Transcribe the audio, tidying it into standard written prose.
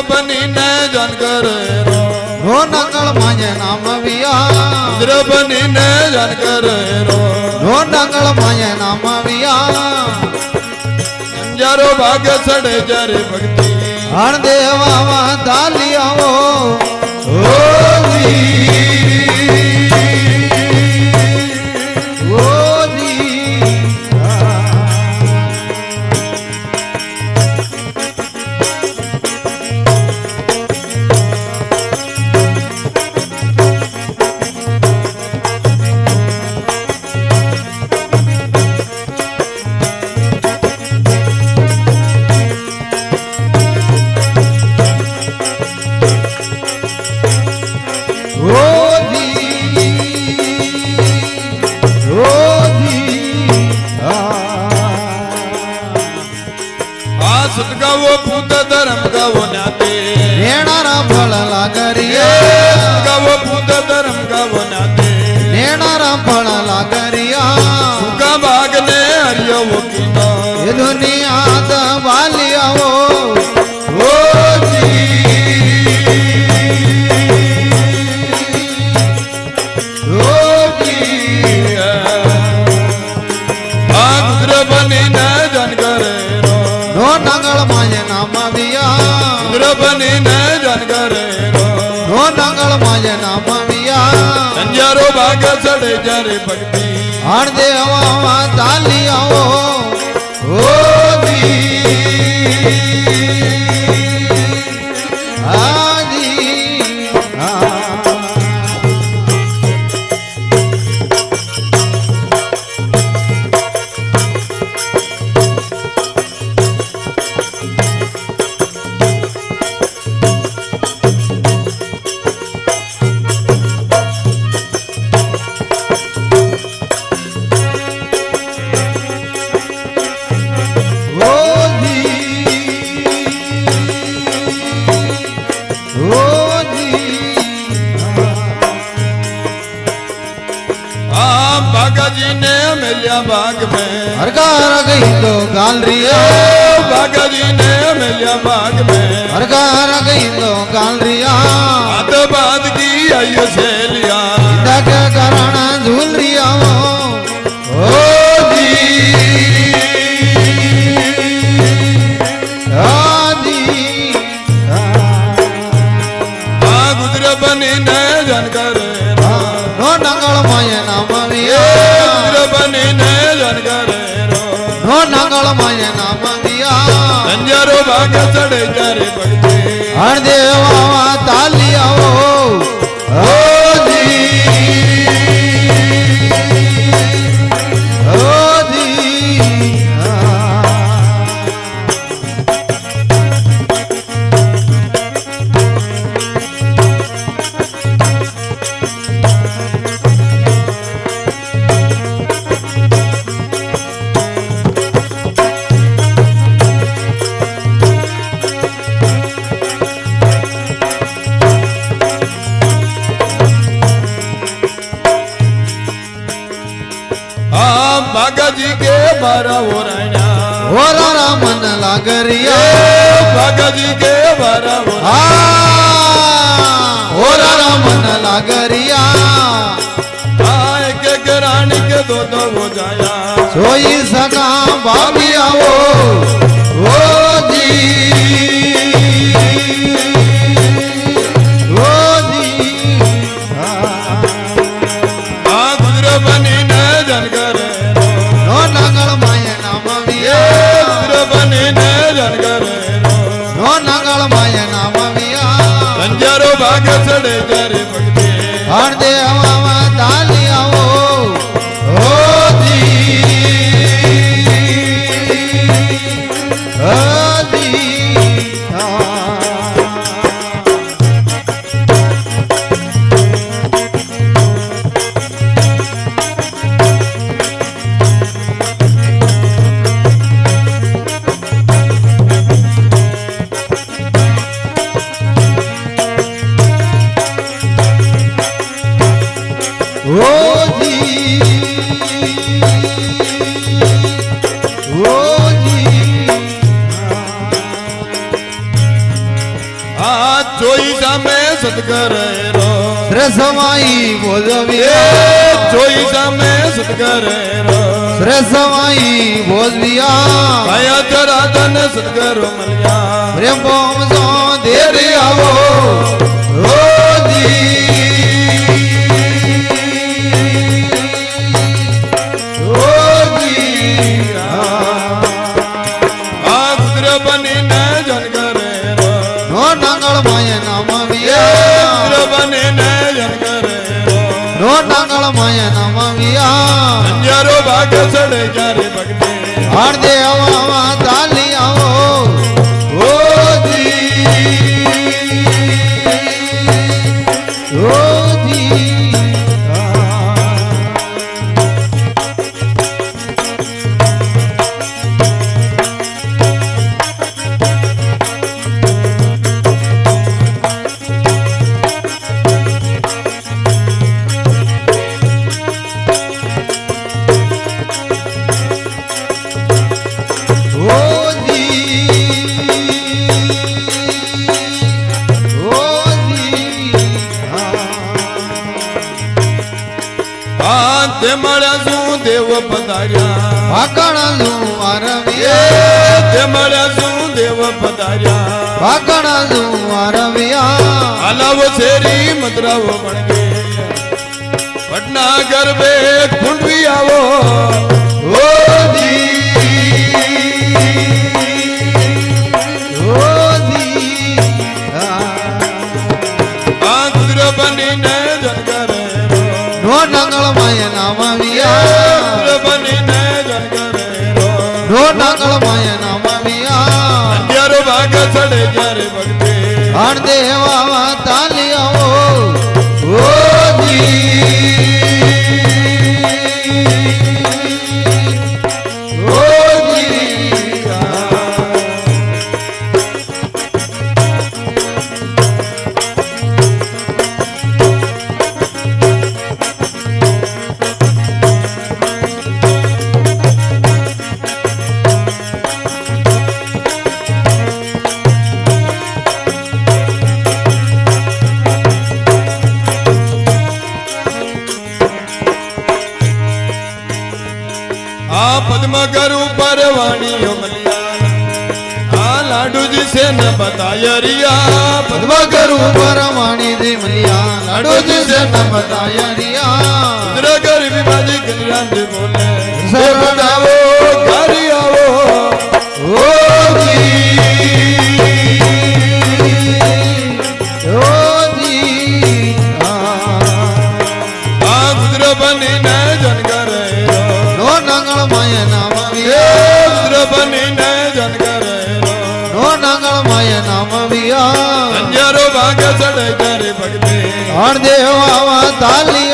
बनी ने जानकर रो नंगल माये नाम विया बनी ने जानकर रो नंगल माये नाम विया जरो भाग सड़े जरे भक्ति हर देवा दालिया ओ जी वो पूत धर्म का वो नाते नेणारा फल लागरिया का वो पूत धर्म का वो नाते नेणारा फल लागरिया सुखा भाग ने हरियो वो कीना ये दुनिया द वालिया वो जी ओ जी आगुद्र बनी न जानकर रो नंगल माये नाम विया बनी न जानकर रो नंगल माये नाम विया संजारो भाग सड़े जरे भक्ति हर देवा दालिया ओ जी आजी जी ने मिलिया बाग में हरकार गई तो गालरिया बागा जी ने मिलिया बाग में हरकार गई तो गालरिया बात बात की आयु से लिया क्या कराना झूल रिया ओ जी आजी गुजर बनी न जानकर रो नंगल माये नाम विया बनी न जानकर रो नंगल माये नाम विया संजारो भाग चढ़े जरे भक्ति हर देवा तालिया ओ जी ओ जी बागा जी के बारा हो राणा मन लागरिया बागा जी के बारा हो राणा मन लागरिया के करानी के दो हो जाया सोई सका बाबिया ओ जी ओ जी गुजर बनी न जानकर नो नंगल माये नाम विया बनी न जानकर नो नंगल माये नाम विया संजारो भाग चढ़े जरे भक्ति हर देवा दालिया ओ जी ओ जी સદગરે રો રે સમાઈ એ ભોજવિયા જોઈ સામે સદગરે રો રે સમાઈ ભોજવિયા કયા ચરાધન સદગરો મળ્યા રે બોમ સો દેરી આવો રોજી આ કુદર બનીને જન કરે રો નો નાંગળ માય નામ એ વિયા કુદર બનીને જન કરે રો નો નાંગળ માય નામ વિયા અંજારો ભાગ ચડે જ્યારે ભક્તિ હાર દે આવા તાલી આવો રોજી આ તે મળ્યા શું દેવ પધાર્યા ભાગણનું એ આરવિયા તે મળ્યા શું દેવ પધાર્યા ભાગણનું આરવિયા હલાવો શેરી મદરાવો બણગે પટના ગરબે કુંડવી આવો આ કુદર બનીને જન કરે રો નો નાંગળ માય નામ એ વિયા કુદર બનીને જન કરે રો નો નાંગળ માય નામ વિયા અંજારો ભાગ ચડે જ્યારે ભક્તિ હાર દેવા તાલી આવો આ પદ્મગર ઉપર વાણીઓ મલિયા આ લાડુજી છે ને બતાય રિયા પદ્મગર ઉપર વાણી દે મલિયા લાડો જે ન બતાય રિયા પદ્ર ગરબી બાજી કલ્યાણ દે બોલે શરણ આવો ઘરી આવો આ કુદર બનીને જન કરે રો નો નાંગળ માય નામ એ વિયા કુદર બનીને જન કરે રો નો નાંગળ માય નામ વિયા અંજારો ભાગ ચડે ત્યારે ભક્તિ હાર દેવા તાલી